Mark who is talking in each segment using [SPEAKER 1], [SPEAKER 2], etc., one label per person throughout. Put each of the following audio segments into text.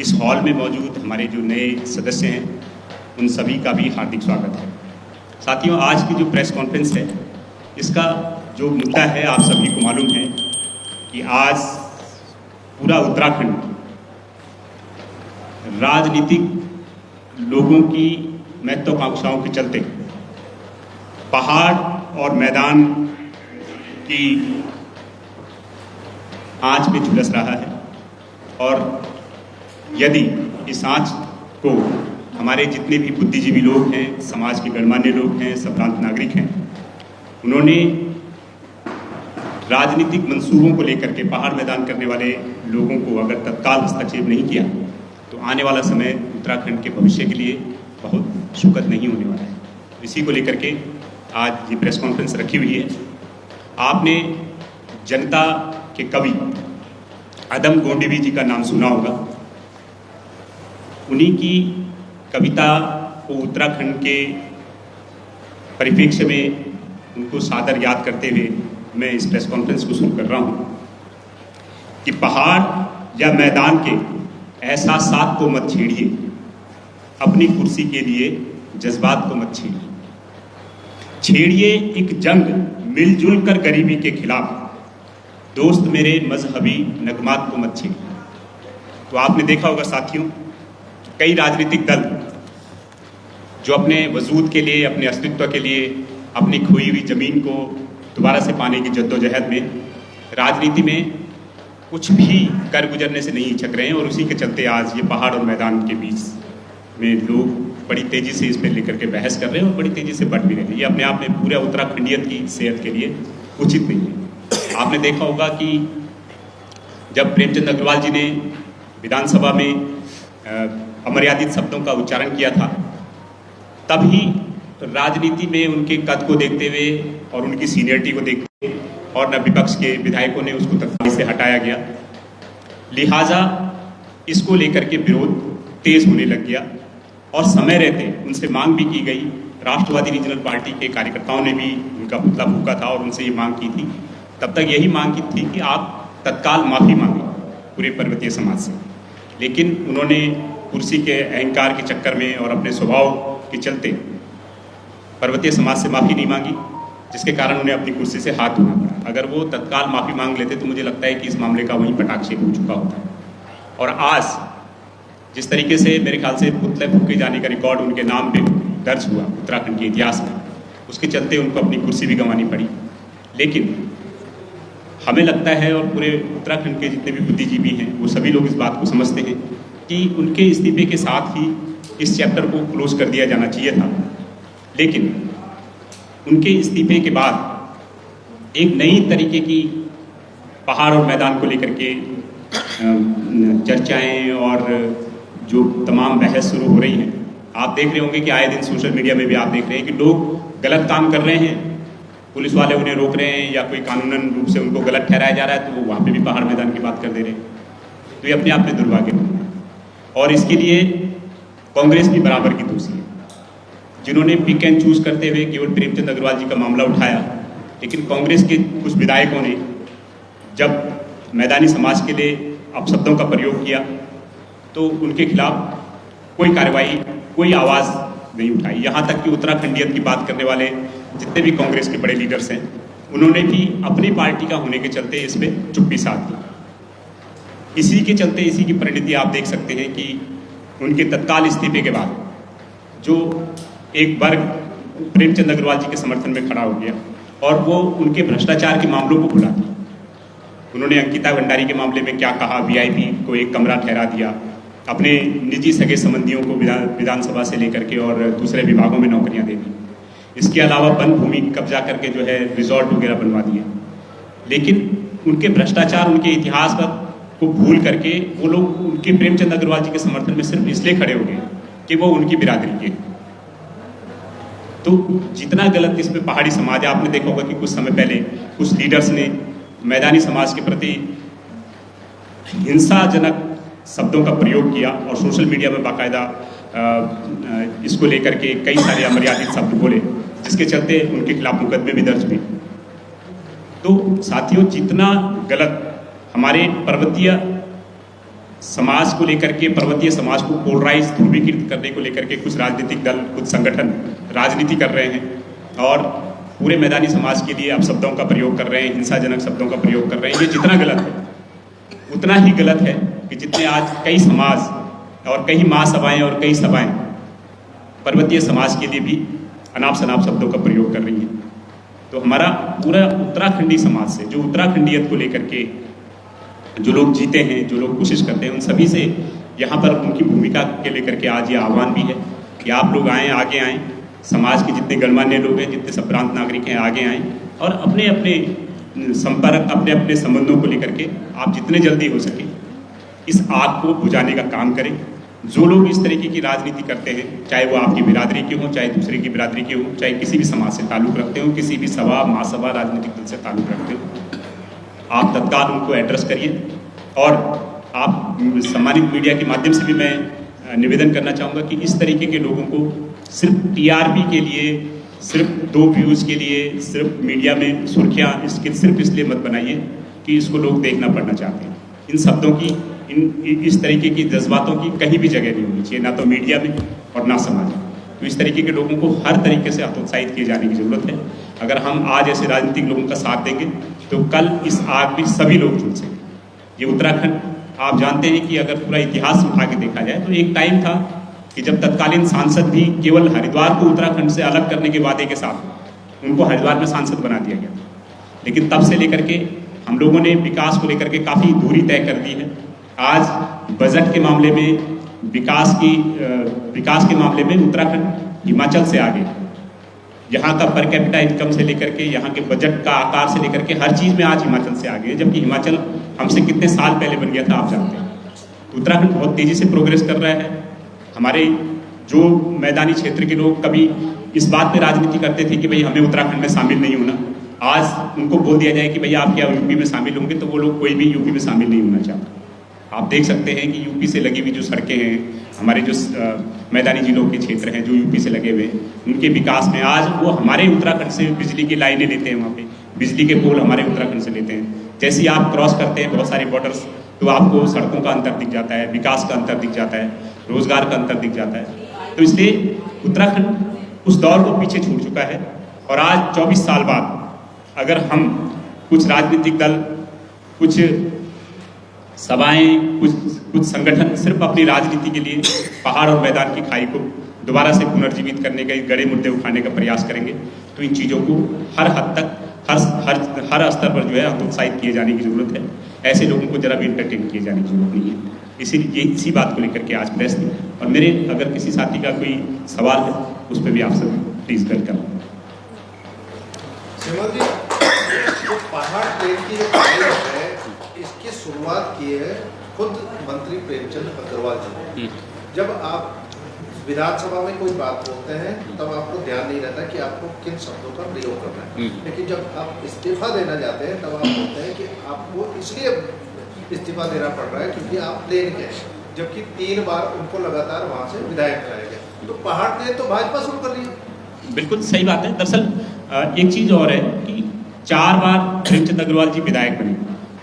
[SPEAKER 1] इस हॉल में मौजूद हमारे जो नए सदस्य हैं उन सभी का भी हार्दिक स्वागत है। साथियों, आज की जो प्रेस कॉन्फ्रेंस है इसका जो मुद्दा है आप सभी को मालूम है कि आज पूरा उत्तराखंड राजनीतिक लोगों की महत्वाकांक्षाओं के चलते पहाड़ और मैदान की आंच में झुलस रहा है। और यदि इस आंच को हमारे जितने भी बुद्धिजीवी लोग हैं, समाज के गणमान्य लोग हैं, संभ्रांत नागरिक हैं, उन्होंने राजनीतिक मंसूबों को लेकर के पहाड़ मैदान करने वाले लोगों को अगर तत्काल हस्तक्षेप नहीं किया तो आने वाला समय उत्तराखंड के भविष्य के लिए बहुत सुखद नहीं होने वाला है। इसी को लेकर के आज ये प्रेस कॉन्फ्रेंस रखी हुई है। आपने जनता के कवि अदम गोंडवी जी का नाम सुना होगा। उन्हीं की कविता को उत्तराखंड के परिप्रेक्ष्य में उनको सादर याद करते हुए मैं इस प्रेस कॉन्फ्रेंस को शुरू कर रहा हूँ कि पहाड़ या मैदान के एहसासात को मत छेड़िए, अपनी कुर्सी के लिए जज्बात को मत छेड़िए। छेड़िए एक जंग मिलजुल कर गरीबी के खिलाफ, दोस्त मेरे मजहबी नगमात को मत छेड़िए। तो आपने देखा होगा साथियों, कई राजनीतिक दल जो अपने वजूद के लिए, अपने अस्तित्व के लिए, अपनी खोई हुई जमीन को दोबारा से पाने की जद्दोजहद में राजनीति में कुछ भी कर गुजरने से नहीं हिचक रहे हैं। और उसी के चलते आज ये पहाड़ और मैदान के बीच में लोग बड़ी तेजी से इस पर लेकर के बहस कर रहे हैं और बड़ी तेजी से बढ़ भी रहे हैं। ये अपने आप में पूरे उत्तराखंडियत की सेहत के लिए उचित नहीं है। आपने देखा होगा कि जब प्रेमचंद अग्रवाल जी ने विधानसभा में अमर्यादित शब्दों का उच्चारण किया था, तभी राजनीति में उनके कद को देखते हुए और उनकी सीनियरिटी को देखते हुए और न विपक्ष के विधायकों ने उसको तत्काल से हटाया गया। लिहाजा इसको लेकर के विरोध तेज होने लग गया और समय रहते उनसे मांग भी की गई। राष्ट्रवादी रीजनल पार्टी के कार्यकर्ताओं ने भी उनका पुतला फूंका था और उनसे ये मांग की थी। तब तक यही मांग की थी कि आप तत्काल माफ़ी मांगें पूरे पर्वतीय समाज से। लेकिन उन्होंने कुर्सी के अहंकार के चक्कर में और अपने स्वभाव के चलते पर्वतीय समाज से माफ़ी नहीं मांगी, जिसके कारण उन्हें अपनी कुर्सी से हाथ धोना पड़ा। अगर वो तत्काल माफ़ी मांग लेते तो मुझे लगता है कि इस मामले का वहीं पटाक्षेप हो चुका होता। और आज जिस तरीके से मेरे ख्याल से पुतले फूके जाने का रिकॉर्ड उनके नाम पे दर्ज हुआ उत्तराखंड के इतिहास में, उसके चलते उनको अपनी कुर्सी भी गंवानी पड़ी। लेकिन हमें लगता है और पूरे उत्तराखंड के जितने भी बुद्धिजीवी हैं वो सभी लोग इस बात को समझते हैं कि उनके इस्तीफे के साथ ही इस चैप्टर को क्लोज कर दिया जाना चाहिए था। लेकिन उनके इस्तीफे के बाद एक नई तरीके की पहाड़ और मैदान को लेकर के चर्चाएं और जो तमाम बहस शुरू हो रही हैं। आप देख रहे होंगे कि आए दिन सोशल मीडिया में भी आप देख रहे हैं कि लोग गलत काम कर रहे हैं, पुलिस वाले उन्हें रोक रहे हैं या कोई कानूनन रूप से उनको गलत ठहराया जा रहा है तो वो वहाँ पे भी पहाड़ मैदान की बात कर दे रहे हैं। तो ये अपने आप में दुर्भाग्यपूर्ण है और इसके लिए कांग्रेस भी बराबर की दोषी है, जिन्होंने पिक एंड चूज करते हुए केवल प्रेमचंद अग्रवाल जी का मामला उठाया। लेकिन कांग्रेस के कुछ विधायकों ने जब मैदानी समाज के लिए अपशब्दों का प्रयोग किया तो उनके खिलाफ कोई कार्रवाई, कोई आवाज़ नहीं उठाई। यहाँ तक कि उत्तराखंडियत की बात करने वाले जितने भी कांग्रेस के बड़े लीडर्स हैं उन्होंने भी अपनी पार्टी का होने के चलते इस पर चुप्पी साध दी। इसी के चलते इसी की परिणति आप देख सकते हैं कि उनके तत्काल इस्तीफे के बाद जो एक वर्ग प्रेमचंद अग्रवाल जी के समर्थन में खड़ा हो गया और वो उनके भ्रष्टाचार के मामलों को भुला दिया। उन्होंने अंकिता भंडारी के मामले में क्या कहा, वीआईपी को एक कमरा ठहरा दिया, अपने निजी सगे संबंधियों को विधानसभा से लेकर के और दूसरे विभागों में नौकरियां दे दी। इसके अलावा वन भूमि कब्जा करके जो है रिजॉर्ट वगैरह बनवा दिए। लेकिन उनके भ्रष्टाचार, उनके इतिहास को भूल करके वो लोग उनके प्रेमचंद अग्रवाल जी के समर्थन में सिर्फ इसलिए खड़े हो गए कि वो उनकी बिरादरी के। तो जितना गलत इसमें पहाड़ी समाज है, आपने देखा होगा कि कुछ समय पहले कुछ लीडर्स ने मैदानी समाज के प्रति हिंसाजनक शब्दों का प्रयोग किया और सोशल मीडिया में बाकायदा इसको लेकर के कई सारे अमर्यादित शब्द बोले, जिसके चलते उनके खिलाफ मुकदमे भी दर्ज हुए। तो साथियों, जितना गलत हमारे पर्वतीय समाज को लेकर के, पर्वतीय समाज को पोलराइज, ध्रुवीकृत करने को लेकर के कुछ राजनीतिक दल, कुछ संगठन राजनीति कर रहे हैं और पूरे मैदानी समाज के लिए अपशब्दों का प्रयोग कर रहे हैं, हिंसाजनक शब्दों का प्रयोग कर रहे हैं। ये जितना गलत है उतना ही गलत है कि जितने आज कई समाज और कई महासभाएं और कई सभाएं पर्वतीय समाज के लिए भी अनाप शनाप शब्दों का प्रयोग कर रही हैं। तो हमारा पूरा उत्तराखंडी समाज से, जो उत्तराखंडियत को लेकर के जो लोग जीते हैं, जो लोग कोशिश करते हैं, उन सभी से यहाँ पर उनकी भूमिका के लेकर के आज ये आह्वान भी है कि आप लोग आएँ, आगे आएँ, समाज के जितने गणमान्य लोग हैं, जितने संभ्रांत नागरिक हैं, आगे आएँ और अपने अपने संपर्क, अपने अपने संबंधों को लेकर के आप जितने जल्दी हो सके इस आग को बुझाने का काम करें। जो लोग इस तरीके की राजनीति करते हैं, चाहे वो आपकी बिरादरी के हों, चाहे दूसरे की बिरादरी के हों, चाहे किसी भी समाज से ताल्लुक़ रखते हो, किसी भी सभा, महासभा, राजनीतिक दल से ताल्लुक़ रखते हो, आप तत्काल उनको एड्रेस करिए। और आप सम्मानित मीडिया के माध्यम से भी मैं निवेदन करना चाहूँगा कि इस तरीके के लोगों को सिर्फ टीआरपी के लिए, सिर्फ 2 व्यूज़ के लिए, सिर्फ मीडिया में सुर्खियाँ इसके सिर्फ इसलिए मत बनाइए कि इसको लोग देखना पढ़ना चाहते हैं। इन शब्दों की, इस तरीके की जज्बातों की कहीं भी जगह नहीं होनी चाहिए, ना तो मीडिया में और ना समाज में। तो इस तरीके के लोगों को हर तरीके से हतोत्साहित किए जाने की ज़रूरत है। अगर हम आज ऐसे राजनीतिक लोगों का साथ देंगे तो कल इस आग में सभी लोग जुड़ सकेंगे। ये उत्तराखंड, आप जानते हैं कि अगर पूरा इतिहास उठा के देखा जाए तो एक टाइम था कि जब तत्कालीन सांसद भी केवल हरिद्वार को उत्तराखंड से अलग करने के वादे के साथ उनको हरिद्वार में सांसद बना दिया गया। लेकिन तब से लेकर के हम लोगों ने विकास को लेकर के काफ़ी दूरी तय कर दी है। आज बजट के मामले में, विकास के मामले में उत्तराखंड हिमाचल से आगे, यहाँ का पर कैपिटा इनकम से लेकर के, यहाँ के बजट का आकार से लेकर के हर चीज़ में आज हिमाचल से आगे है। जबकि हिमाचल हमसे कितने साल पहले बन गया था आप जानते हैं। उत्तराखंड बहुत तेज़ी से प्रोग्रेस कर रहा है। हमारे जो मैदानी क्षेत्र के लोग कभी इस बात पे राजनीति करते थे कि भाई हमें उत्तराखंड में शामिल नहीं होना, आज उनको बोल दिया जाए कि भैया आप क्या यूपी में शामिल होंगे, तो वो लोग कोई भी यूपी में शामिल नहीं होना चाहता। आप देख सकते हैं कि यूपी से लगी हुई जो सड़कें हैं, हमारे जो मैदानी जिलों के क्षेत्र हैं जो यूपी से लगे हुए हैं, उनके विकास में आज वो हमारे उत्तराखंड से बिजली की लाइनें लेते हैं, वहाँ पे बिजली के पोल हमारे उत्तराखंड से लेते हैं। जैसे ही आप क्रॉस करते हैं बहुत सारे बॉर्डर्स, तो आपको सड़कों का अंतर दिख जाता है, विकास का अंतर दिख जाता है, रोजगार का अंतर दिख जाता है। तो इसलिए उत्तराखंड उस दौर को पीछे छूट चुका है। और आज 24 साल बाद अगर हम कुछ राजनीतिक दल, कुछ सभाएं, कुछ संगठन सिर्फ अपनी राजनीति के लिए पहाड़ और मैदान की खाई को दोबारा से पुनर्जीवित करने का, गड़े मुद्दे उठाने का प्रयास करेंगे, तो इन चीज़ों को हर हद तक, हर स्तर पर जो है हतोत्साहित किए जाने की ज़रूरत है। ऐसे लोगों को जरा भी इंटरटेन किए जाने की जरूरत नहीं है। इसी बात को लेकर के आज प्रेस थी। और मेरे अगर किसी साथी का कोई सवाल है उस पर भी आप सब प्लीज वेलकम।
[SPEAKER 2] सिमर जी, जो पहाड़ ट्रेन की जो प्रोजेक्ट है, इसकी शुरुआत की है खुद मंत्री प्रेमचंद अग्रवाल जी। जब आप विधानसभा में कोई बात बोलते हैं तब आपको ध्यान नहीं रहता कि आपको किन शब्दों का प्रयोग करना है, लेकिन जब आप इस्तीफा देना चाहते हैं तब आप बोलते हैं कि आपको इसलिए इस्तीफा देना पड़ रहा है क्योंकि आप प्लेन के हैं, जबकि 3 बार उनको लगातार वहाँ से विधायक कराया गया। तो पहाड़ ट्रेन तो भाजपा शुरू कर रही है।
[SPEAKER 1] बिल्कुल सही बात है। दरअसल एक चीज़ और है कि 4 बार प्रेमचंद अग्रवाल जी विधायक बने,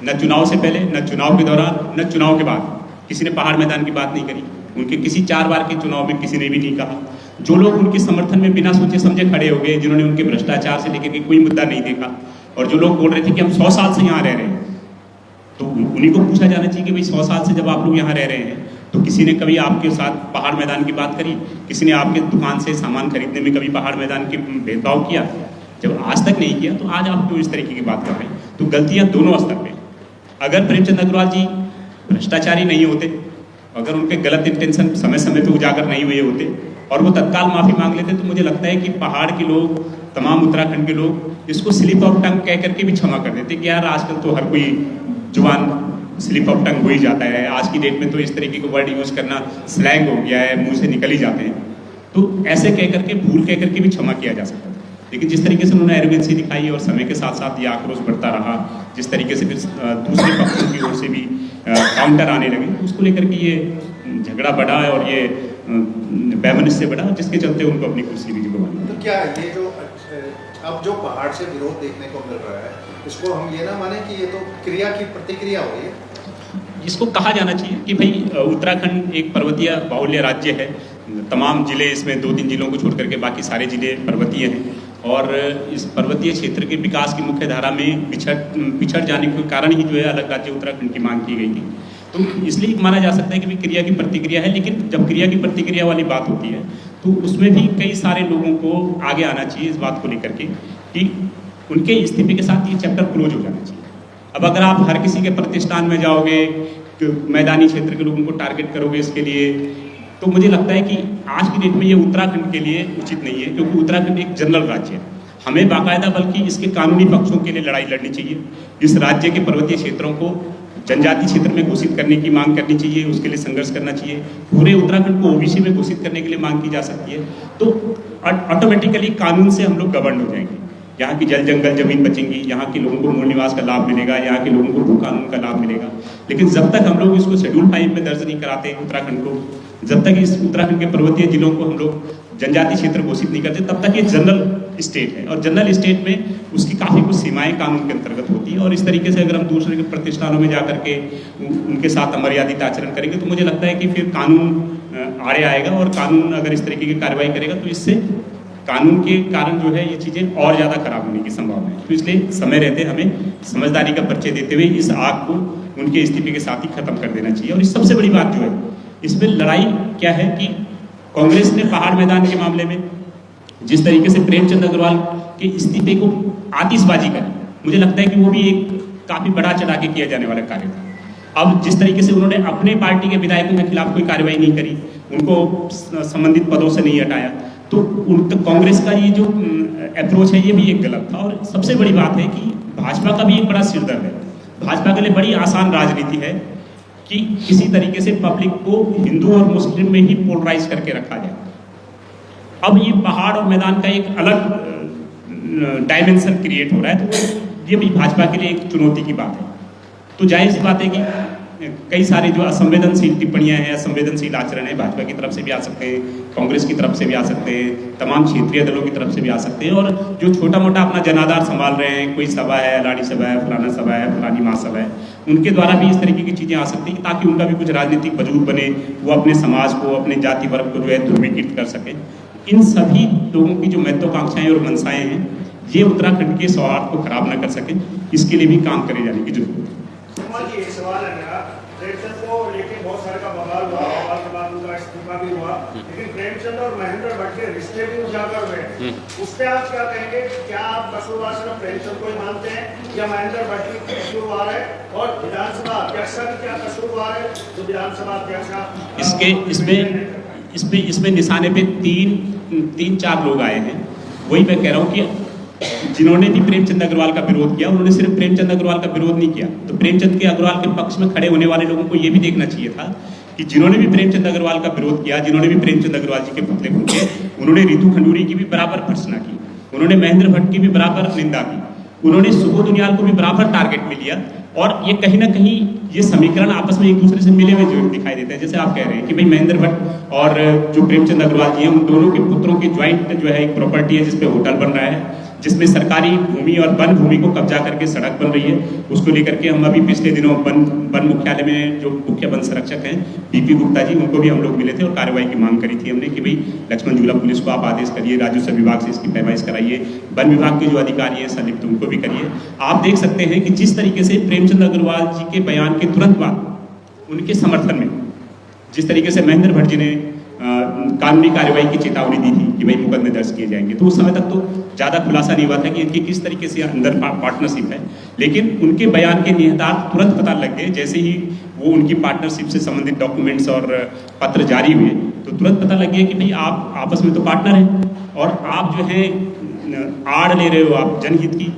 [SPEAKER 1] न चुनाव से पहले, न चुनाव के दौरान, न चुनाव के बाद किसी ने पहाड़ मैदान की बात नहीं करी। उनके किसी 4 बार के चुनाव में किसी ने भी नहीं कहा। जो लोग उनके समर्थन में बिना सोचे समझे खड़े हो गए, जिन्होंने उनके भ्रष्टाचार से लेकर के कोई मुद्दा नहीं देखा, और जो लोग बोल रहे थे कि हम 100 साल से यहाँ रह रहे हैं, तो उन्हीं को पूछा जाना चाहिए कि भाई 100 साल से जब आप लोग यहाँ रह रहे हैं तो किसी ने कभी आपके साथ पहाड़ मैदान की बात करी? किसी ने आपके दुकान से सामान खरीदने में कभी पहाड़ मैदान के भेदभाव किया? जब आज तक नहीं किया तो आज आप क्यों इस तरीके की बात कर रहे हैं? तो गलतियाँ दोनों स्तर पे। अगर प्रेमचंद अग्रवाल जी भ्रष्टाचारी नहीं होते, अगर उनके गलत इंटेंशन समय समय पे उजागर नहीं हुए होते और वो तत्काल माफ़ी मांग लेते, तो मुझे लगता है कि पहाड़ के लोग, तमाम उत्तराखंड के लोग इसको स्लिप ऑफ टंग कह करके भी क्षमा कर देते कि यार आजकल तो हर कोई जुबान स्लिप ऑफ टंग हो ही जाता है। आज की डेट में तो इस तरीके के वर्ड यूज़ करना स्लैंग हो गया है, मुंह से निकल ही जाते हैं। तो ऐसे कह करके, भूल कह करके भी क्षमा किया जा सकता है। लेकिन जिस तरीके से उन्होंने एरोगेंसी दिखाई और समय के साथ साथ ये आक्रोश बढ़ता रहा, जिस तरीके से फिर दूसरे पक्षों की ओर से भी काउंटर आने लगे, तो उसको लेकर के ये झगड़ा बढ़ा और ये वैमनस्य बढ़ा, जिसके चलते उनको अपनी कुर्सी भी गंवानी।
[SPEAKER 2] तो क्या ये जो अब जो पहाड़ से विरोध देखने को मिल रहा है, इसको हम ये ना माने कि ये तो क्रिया की प्रतिक्रिया हो रही है?
[SPEAKER 1] इसको कहा जाना चाहिए कि भाई उत्तराखंड एक पर्वतीय बाहुल्य राज्य है। तमाम जिले इसमें 2-3 जिलों को छोड़ करके बाकी सारे जिले पर्वतीय हैं और इस पर्वतीय क्षेत्र के विकास की मुख्य धारा में पिछड़ जाने के कारण ही जो है अलग राज्य उत्तराखंड की मांग की गई थी। तो इसलिए माना जा सकता है कि भी क्रिया की प्रतिक्रिया है, लेकिन जब क्रिया की प्रतिक्रिया वाली बात होती है तो उसमें भी कई सारे लोगों को आगे आना चाहिए इस बात को लेकर के कि उनके इस्तीफे के साथ ये चैप्टर क्लोज हो जाना चाहिए। अब अगर आप हर किसी के प्रतिष्ठान में जाओगे, मैदानी क्षेत्र के लोगों को टारगेट करोगे इसके लिए, तो मुझे लगता है कि आज की डेट में ये उत्तराखंड के लिए उचित नहीं है, क्योंकि उत्तराखंड एक जनरल राज्य है। हमें बाकायदा बल्कि इसके कानूनी पक्षों के लिए लड़ाई लड़नी चाहिए। इस राज्य के पर्वतीय क्षेत्रों को जनजाति क्षेत्र में घोषित करने की मांग करनी चाहिए, उसके लिए संघर्ष करना चाहिए। पूरे उत्तराखंड को ओबीसी में घोषित करने के लिए मांग की जा सकती है। तो ऑटोमेटिकली कानून से हम लोग गवर्न हो जाएंगे। यहाँ की जल जंगल जमीन बचेंगी, यहाँ के लोगों को मूल निवास का लाभ मिलेगा, यहाँ के लोगों को भू कानून का लाभ मिलेगा। लेकिन जब तक हम लोग इसको शेड्यूल 5 में दर्ज नहीं कराते उत्तराखंड को, जब तक इस उत्तराखंड के पर्वतीय जिलों को हम लोग जनजाति क्षेत्र घोषित नहीं करते, तब तक ये जनरल स्टेट है। और जनरल स्टेट में उसकी काफ़ी कुछ सीमाएं कानून के अंतर्गत होती है। और इस तरीके से अगर हम दूसरे के प्रतिष्ठानों में जा करके उनके साथ अमर्यादित आचरण करेंगे तो मुझे लगता है कि फिर कानून आड़े आएगा, और कानून अगर इस तरीके की कार्रवाई करेगा तो इससे कानून के कारण जो है ये चीज़ें और ज़्यादा खराब होने की संभावना है। तो इसलिए समय रहते हमें समझदारी का परिचय देते हुए इस आग को उनके इस्तीफे के साथ ही खत्म कर देना चाहिए। और इस सबसे बड़ी बात जो है इसमें लड़ाई क्या है कि कांग्रेस ने पहाड़ मैदान के मामले में जिस तरीके से प्रेमचंद अग्रवाल के इस्तीफे को आतिशबाजी करी, मुझे लगता है कि वो भी एक काफ़ी बड़ा चढ़ा के किया जाने वाला कार्य था। अब जिस तरीके से उन्होंने अपने पार्टी के विधायकों के खिलाफ कोई कार्रवाई नहीं करी, उनको संबंधित पदों से नहीं हटाया, तो कांग्रेस का ये जो अप्रोच है ये भी एक गलत था। और सबसे बड़ी बात है कि भाजपा का भी एक बड़ा सिरदर्द है। भाजपा के लिए बड़ी आसान राजनीति है कि किसी तरीके से पब्लिक को हिंदू और मुस्लिम में ही पोलराइज करके रखा जाए। अब ये पहाड़ और मैदान का एक अलग डायमेंशन क्रिएट हो रहा है, तो ये भी भाजपा के लिए एक चुनौती की बात है। तो जाहिर सी बात है कि कई सारे जो असंवेदनशील टिप्पणियां हैं, असंवेदनशील आचरण है, भाजपा की तरफ से भी आ सकते हैं, कांग्रेस की तरफ से भी आ सकते हैं, तमाम क्षेत्रीय दलों की तरफ से भी आ सकते हैं। और जो छोटा मोटा अपना जनाधार संभाल रहे हैं, कोई सभा है, लाड़ी सभा है, फलाना सभा है, फलानी महासभा है, उनके द्वारा भी इस तरीके की चीज़ें आ सकती हैं ताकि उनका भी कुछ राजनीतिक वजूद बने, वो अपने समाज को, अपने जाति वर्ग को जो है ध्रुवीकृत कर सकें। इन सभी लोगों की जो महत्वाकांक्षाएं और मंशाएं हैं, ये उत्तराखंड के सौहार्द को खराब न कर सकें, इसके लिए भी काम करे जाने की जरूरत है।
[SPEAKER 3] सवाल है मेरा, प्रेमचंद को लेके बहुत सारे का बवाल हुआ, बवाल के बाद उनका इस्तीफा भी हुआ, लेकिन प्रेमचंद और महेंद्र भट्ट के रिश्ते भी उजागर हुए। उस पर आप क्या कहेंगे? क्या आप कसूरवार सिर्फ प्रेमचंद को ही मानते हैं या महेंद्र भट्ट भी कसूरवार है? और विधानसभा अध्यक्ष का भी क्या कसूरवार है? जो विधानसभा अध्यक्ष
[SPEAKER 1] इसमें निशाने पे तीन चार लोग आए हैं। वही मैं कह रहा हूँ कि जिन्होंने भी प्रेमचंद अग्रवाल का विरोध किया, उन्होंने सिर्फ प्रेमचंद अग्रवाल का विरोध नहीं किया। तो प्रेमचंद के अग्रवाल के पक्ष में खड़े होने वाले लोगों को ये भी देखना चाहिए था कि जिन्होंने भी प्रेमचंद अग्रवाल का विरोध किया, जिन्होंने भी प्रेमचंद अग्रवाल जी के पुतले फूंके, उन्होंने रितु खंडूरी की भी बराबर भर्त्सना की, उन्होंने महेंद्र भट्ट की भी बराबर निंदा की, उन्होंने सुबोध उनियाल को भी बराबर टारगेट में लिया। और ये कहीं ना कहीं ये समीकरण आपस में एक दूसरे से मिले हुए जो दिखाई देते हैं। जैसे आप कह रहे हैं कि भाई महेंद्र भट्ट और जो प्रेमचंद अग्रवाल जी हैं, उन दोनों के पुत्रों की ज्वाइंट जो है एक प्रॉपर्टी है जिसपे होटल बन रहा है, जिसमें सरकारी भूमि और वन भूमि को कब्जा करके सड़क बन रही है। उसको लेकर के हम अभी पिछले दिनों वन मुख्यालय में जो मुख्य वन संरक्षक हैं बीपी गुप्ता जी, उनको भी हम लोग मिले थे और कार्रवाई की मांग करी थी हमने कि भाई लक्ष्मण झूला पुलिस को आप आदेश करिए, राजस्व विभाग से इसकी पैमाइश कराइए, वन विभाग के जो अधिकारी हैं संलिप्त उनको भी करिए। आप देख सकते हैं कि जिस तरीके से प्रेमचंद अग्रवाल जी के बयान के तुरंत बाद उनके समर्थन में जिस तरीके से महेंद्र भट्ट जी ने कानूनी कार्रवाई की चेतावनी दी थी कि भाई मुकदमे दर्ज किए जाएंगे, तो उस समय तक तो ज़्यादा खुलासा नहीं हुआ था कि इनकी किस तरीके से अंदर पार्टनरशिप है। लेकिन उनके बयान के निहितार्थ तुरंत पता लग गए। जैसे ही वो उनकी पार्टनरशिप से संबंधित डॉक्यूमेंट्स और पत्र जारी हुए तो तुरंत पता लग गया कि भाई आप आपस में तो पार्टनर हैं और आप जो है आड़ ले रहे हो आप जनहित की,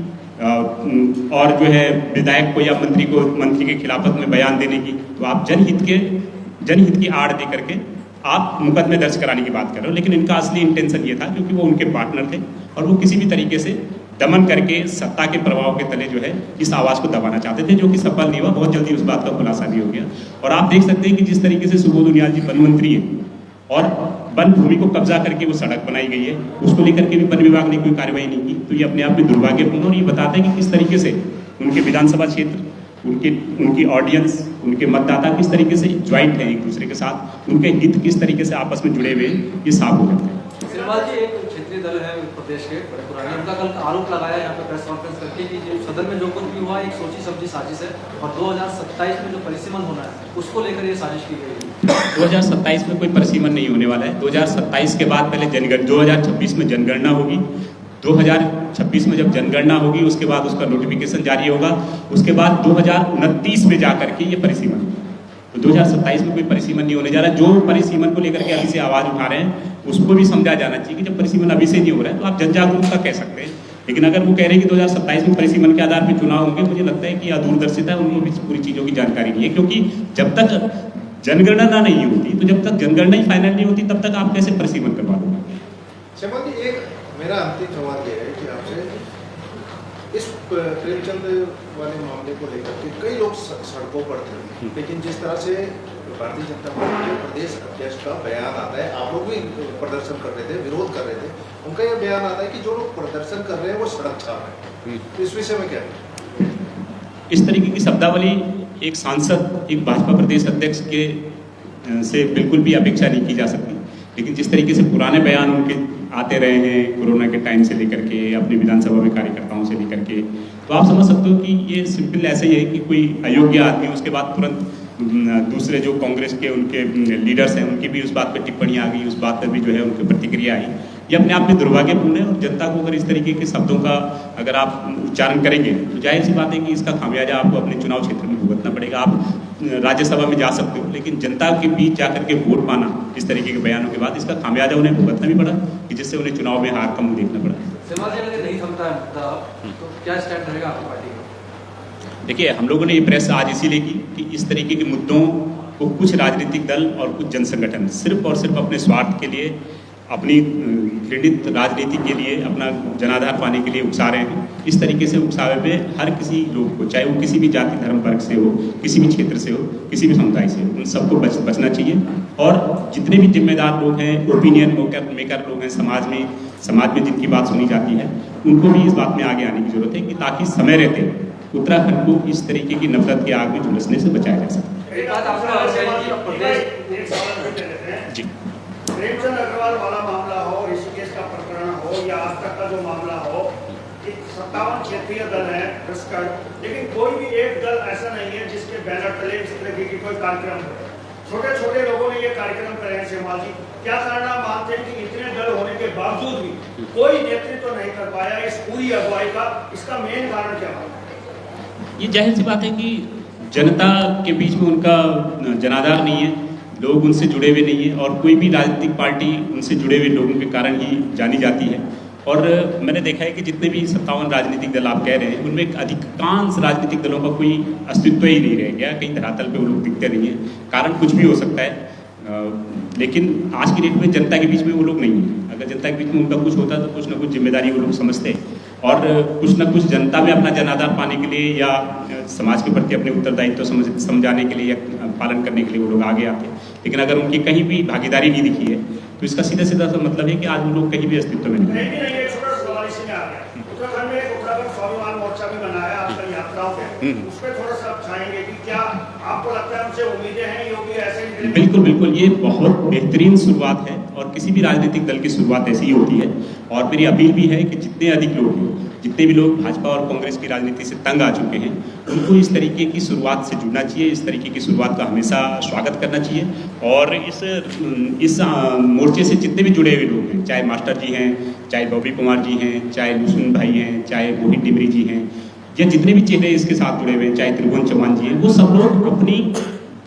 [SPEAKER 1] और जो है विधायक को या मंत्री के खिलाफत में बयान देने की, तो आप जनहित की आड़ दे करके आप मुकदमे दर्ज कराने की बात कर रहे हो। लेकिन इनका असली इंटेंशन ये था क्योंकि वो उनके पार्टनर थे और वो किसी भी तरीके से दमन करके सत्ता के प्रभाव के तले जो है इस आवाज़ को दबाना चाहते थे, जो कि सफल नहीं हुआ। बहुत जल्दी उस बात का खुलासा भी हो गया। और आप देख सकते हैं कि जिस तरीके से सुबोध उनियाल जी वन मंत्री हैं और वन भूमि को कब्जा करके वो सड़क बनाई गई है, उसको लेकर के भी वन विभाग ने कोई कार्रवाई नहीं की, तो ये अपने आप में दुर्भाग्यपूर्ण और ये बताते हैं कि किस तरीके से उनके विधानसभा क्षेत्र उनकी ऑडियंस, उनके मतदाता किस तरीके से ज्वाइंट हैं एक दूसरे के साथ, उनके हित किस तरीके से आपस में जुड़े हुए हैं, ये साफ हो जाता है।
[SPEAKER 4] श्रीमान जी, एक क्षेत्रीय दल है प्रदेश के बड़े पुराने, उनका कल आरोप लगाया यहाँ पे प्रेस कॉन्फ्रेंस करके कि जो सदन में जो कुछ भी हुआ एक सोची समझी साजिश है और 2027 में जो परिसीमन होना है उसको लेकर ये साजिश की गई है।
[SPEAKER 1] 2027 में कोई परिसीमन नहीं होने वाला है। 2027 के बाद पहले 2026 में जनगणना होगी। 2026 में जब जनगणना होगी उसके बाद उसका नोटिफिकेशन जारी होगा, उसके बाद 2029 में जाकर के ये परिसीमन। तो 2027 में कोई परिसीमन नहीं होने जा रहा है। जो परिसीमन को लेकर के अभी से आवाज उठा रहे हैं उसको भी समझा जाना चाहिए कि जब परिसीमन अभी से नहीं हो रहा है तो आप जन जागरूकता कह सकते हैं, लेकिन अगर वो कह रहे हैं कि 2027 में परिसीमन के आधार पर चुनाव होंगे, मुझे लगता है कि अदूरदर्शिता है, उनको भी पूरी चीज़ों की जानकारी नहीं है। क्योंकि जब तक जनगणना नहीं होती, तो जब तक जनगणना ही फाइनल नहीं होती, तब तक आप कैसे परिसीमन करवा दोगे।
[SPEAKER 2] श्रीमान जी, एक मेरा अंतिम सवाल ये है कि आपसे इस प्रेमचंद वाले मामले को लेकर के कई लोग सड़कों पर थे, लेकिन जिस तरह से भारतीय जनता पार्टी के प्रदेश अध्यक्ष का बयान आता है, आप लोग भी प्रदर्शन कर रहे थे, विरोध कर रहे थे, उनका यह बयान आता है कि जो लोग प्रदर्शन कर रहे हैं वो सड़क छाप है। इस विषय में क्या है?
[SPEAKER 1] इस तरीके की शब्दावली एक सांसद, एक भाजपा प्रदेश अध्यक्ष के से बिल्कुल भी अपेक्षा नहीं की जा सकती। लेकिन जिस तरीके से पुराने बयान उनके आते रहे हैं कोरोना के टाइम से लेकर के, अपनी विधानसभा में कार्यकर्ताओं से लेकर के, तो आप समझ सकते हो कि ये सिंपल ऐसे ही है कि कोई अयोग्य आदमी उसके बाद तुरंत दूसरे जो कांग्रेस के उनके लीडर्स हैं उनकी भी उस बात पर टिप्पणी आ गई, उस बात पर भी जो है उनकी प्रतिक्रिया आई। ये अपने आप में दुर्भाग्यपूर्ण है और जनता को अगर इस तरीके के शब्दों का अगर आप उच्चारण करेंगे तो जाहिर सी बात है कि इसका खामियाजा आपको अपने चुनाव क्षेत्र में भुगतना पड़ेगा। आप राज्यसभा में जा सकते हो, लेकिन जनता के बीच जाकर के वोट पाना इस तरीके के बयानों के बाद, इसका खामियाजा उन्हें भुगतना भी पड़ा कि जिससे उन्हें चुनाव में हार का मुंह देखना पड़ा।
[SPEAKER 4] नहीं थमता है मुद्दा, तो क्या स्टैंड रहेगा आपकी पार्टी का?
[SPEAKER 1] देखिए, हम लोगों ने ये प्रेस आज इसीलिए की कि इस तरीके के मुद्दों को कुछ राजनीतिक दल और कुछ जन संगठन सिर्फ और सिर्फ अपने स्वार्थ के लिए, अपनी घृणित राजनीति के लिए, अपना जनाधार पाने के लिए उकसा रहे हैं। इस तरीके से उकसावे में हर किसी लोग को, चाहे वो किसी भी जाति धर्म वर्ग से हो, किसी भी क्षेत्र से हो, किसी भी समुदाय से हो, उन सबको बचना चाहिए। और जितने भी जिम्मेदार लोग हैं, ओपिनियन मेकर लोग हैं समाज में जिनकी बात सुनी जाती है, उनको भी इस बात में आगे आने की जरूरत है कि ताकि समय रहते उत्तराखंड को इस तरीके की नफरत की आग में झुलसने से बचाया जा सके। जी,
[SPEAKER 3] प्रेमचंद अग्रवाल वाला मामला हो, ऋषिकेश का प्रकरण हो या आज तक का जो मामला हो, 57 क्षेत्रीय दल है पुरस्कार, लेकिन कोई भी एक दल ऐसा नहीं है जिसके बैनर तले इस तरह की कोई कार्यक्रम हो। छोटे छोटे लोगों ने ये कार्यक्रम करे हैं। श्रीमान जी, क्या कारण आप मानते हैं कि इतने दल होने के बावजूद भी कोई नेतृत्व तो नहीं कर पाया इस पूरी अगुवाई का? इसका मेन कारण क्या है?
[SPEAKER 1] ये जाहिर सी बात है कि जनता के बीच में उनका जनाधार नहीं है, लोग उनसे जुड़े हुए नहीं है, और कोई भी राजनीतिक पार्टी उनसे जुड़े हुए लोगों के कारण ही जानी जाती है। और मैंने देखा है कि जितने भी 57 राजनीतिक दल आप कह रहे हैं, उनमें अधिकांश राजनीतिक दलों का कोई अस्तित्व ही नहीं रह गया, कहीं धरातल पे वो लोग दिखते नहीं हैं। कारण कुछ भी हो सकता है, लेकिन आज की डेट में जनता के बीच में वो लोग नहीं हैं। अगर जनता के बीच में उनका कुछ होता तो कुछ ना कुछ जिम्मेदारी वो लोग समझते हैं और कुछ ना कुछ जनता में अपना जनाधार पाने के लिए या समाज के प्रति अपने उत्तरदायित्व समझाने के लिए या पालन करने के लिए वो लोग आगे आते हैं। लेकिन अगर उनकी कहीं भी भागीदारी नहीं दिखी है तो इसका सीधा सीधा सा मतलब है कि आज वो लोग कहीं भी अस्तित्व में नहीं है। उत्तराखंड में एक उत्तराखंड स्वाभिमान मोर्चा भी बनाया आपका यात्राओं पे, उस पर थोड़ा सा छाएंगे कि क्या आपको लगता है उनसे उम्मीदें हैं योगी ऐसे ही? बिल्कुल बिल्कुल, ये बहुत बेहतरीन शुरुआत है और किसी भी राजनीतिक दल की शुरुआत ऐसी ही होती है। और मेरी अपील भी है कि जितने अधिक लोग हैं, जितने भी लोग भाजपा और कांग्रेस की राजनीति से तंग आ चुके हैं, उनको इस तरीके की शुरुआत से जुड़ना चाहिए, इस तरीके की शुरुआत का हमेशा स्वागत करना चाहिए। और इस मोर्चे से जितने भी जुड़े हुए लोग हैं, चाहे मास्टर जी हैं, चाहे बॉबी कुमार जी हैं, चाहे लुसुन भाई हैं, चाहे मोहित डिमरी जी हैं, या जितने भी चेहरे इसके साथ जुड़े हुए हैं, चाहे त्रिभुवन चौहान जी हैं, वो सब लोग अपनी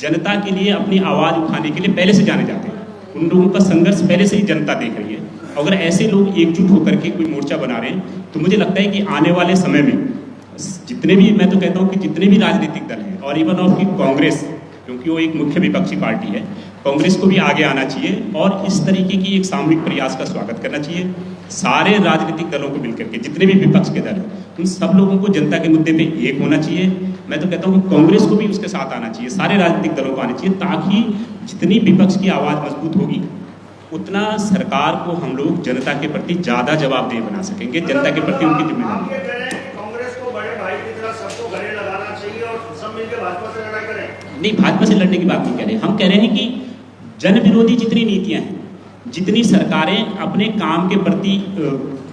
[SPEAKER 1] जनता के लिए अपनी आवाज़ उठाने के लिए पहले से जाने जाते हैं। उन लोगों का संघर्ष पहले से ही जनता देख रही है। अगर ऐसे लोग एकजुट होकर के कोई मोर्चा बना रहे हैं तो मुझे लगता है कि आने वाले समय में जितने भी, मैं तो कहता हूँ कि जितने भी राजनीतिक दल हैं और इवन ऑफ की कांग्रेस, क्योंकि वो एक मुख्य विपक्षी पार्टी है, कांग्रेस को भी आगे आना चाहिए और इस तरीके की एक सामूहिक प्रयास का स्वागत करना चाहिए। सारे राजनीतिक दलों को मिलकर के, जितने भी विपक्ष के दल हैं, उन सब लोगों को जनता के मुद्दे पे एक होना चाहिए। मैं तो कहता हूँ कि कांग्रेस को भी उसके साथ आना चाहिए, सारे राजनीतिक दलों को आना चाहिए, ताकि जितनी विपक्ष की आवाज़ मजबूत होगी उतना सरकार को हम लोग जनता के प्रति ज़्यादा जवाबदेह बना सकेंगे, जनता के प्रति उनकी जिम्मेदारी।
[SPEAKER 3] कांग्रेस को बड़े भाई की तरह सबको गले लगाना चाहिए और
[SPEAKER 1] नहीं, भाजपा से लड़ने की बात नहीं कह रहे, हम कह रहे हैं कि जन विरोधी जितनी नीतियां हैं, जितनी सरकारें अपने काम के प्रति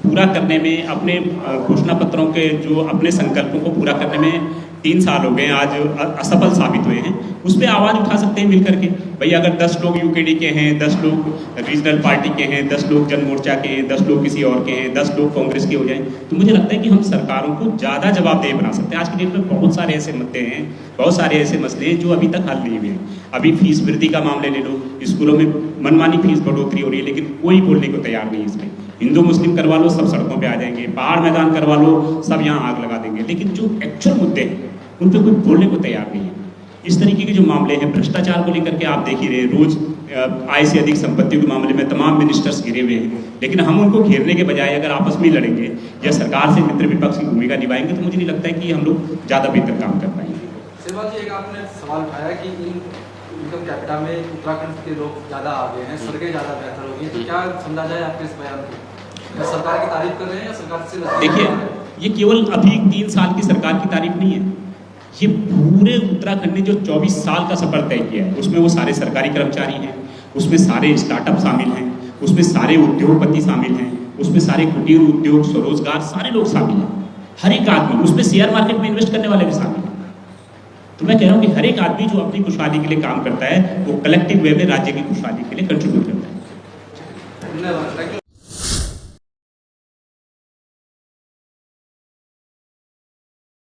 [SPEAKER 1] पूरा करने में, अपने घोषणा पत्रों के जो अपने संकल्पों को पूरा करने में 3 साल हो गए आज असफल साबित हुए हैं, उस पर आवाज़ उठा सकते हैं मिलकर के। भाई अगर 10 लोग यूकेडी के हैं, 10 लोग रीजनल पार्टी के हैं, 10 लोग जन मोर्चा के हैं, 10 लोग किसी और के हैं, 10 लोग कांग्रेस के हो जाएं, तो मुझे लगता है कि हम सरकारों को ज़्यादा जवाबदेह बना सकते हैं। आज की डेट में बहुत सारे ऐसे मुद्दे हैं, बहुत सारे ऐसे मसले हैं जो अभी तक हल नहीं हुए हैं। अभी फीस वृद्धि का मामले ले लो, स्कूलों में मनमानी फीस बढ़ोतरी हो रही है, लेकिन कोई बोलने को तैयार नहीं है इसमें। हिंदू मुस्लिम करवा लो, सब सड़कों पे आ जाएंगे, पहाड़ मैदान करवा लो, सब यहाँ आग लगा देंगे, लेकिन जो एक्चुअल मुद्दे हैं उन पर कोई बोलने को तैयार नहीं है। इस तरीके के जो मामले हैं, भ्रष्टाचार को लेकर के आप देख ही रहे, रोज आय से अधिक संपत्तियों के मामले में तमाम मिनिस्टर्स घिरे हुए हैं, लेकिन हम उनको घेरने के बजाय अगर आपस में लड़ेंगे या सरकार से मित्र विपक्ष की भूमिका निभाएंगे तो मुझे नहीं लगता है कि हम लोग ज़्यादा बेहतर काम कर पाएंगे।
[SPEAKER 4] सेवा जी, एक आपने सवाल उठाया कि इनकम कैपिटा में उत्तराखंड के लोग ज़्यादा आगे हैं, सड़कें ज़्यादा बेहतर होगी, तो क्या समझा जाए आपके इस बयान को? सरकार की तारीफ कर रहे हैं या सरकार से?
[SPEAKER 1] देखिए, ये केवल अभी 3 साल की सरकार की तारीफ नहीं है, ये पूरे उत्तराखंड ने जो 24 साल का सफर तय किया है, उसमें वो सारे सरकारी कर्मचारी हैं, उसमें सारे स्टार्टअप शामिल हैं, उसमें सारे उद्योगपति शामिल हैं, उसमें सारे कुटीर उद्योग, स्वरोजगार, सारे लोग शामिल हैं, हर एक आदमी, उसमें शेयर मार्केट में इन्वेस्ट करने वाले भी शामिल हैं। तो मैं कह रहा हूँ कि हर एक आदमी जो अपनी खुशहाली के लिए काम करता है वो कलेक्टिव वे में राज्य की खुशहाली के लिए कंट्रीब्यूट करता है।
[SPEAKER 4] धन्यवाद।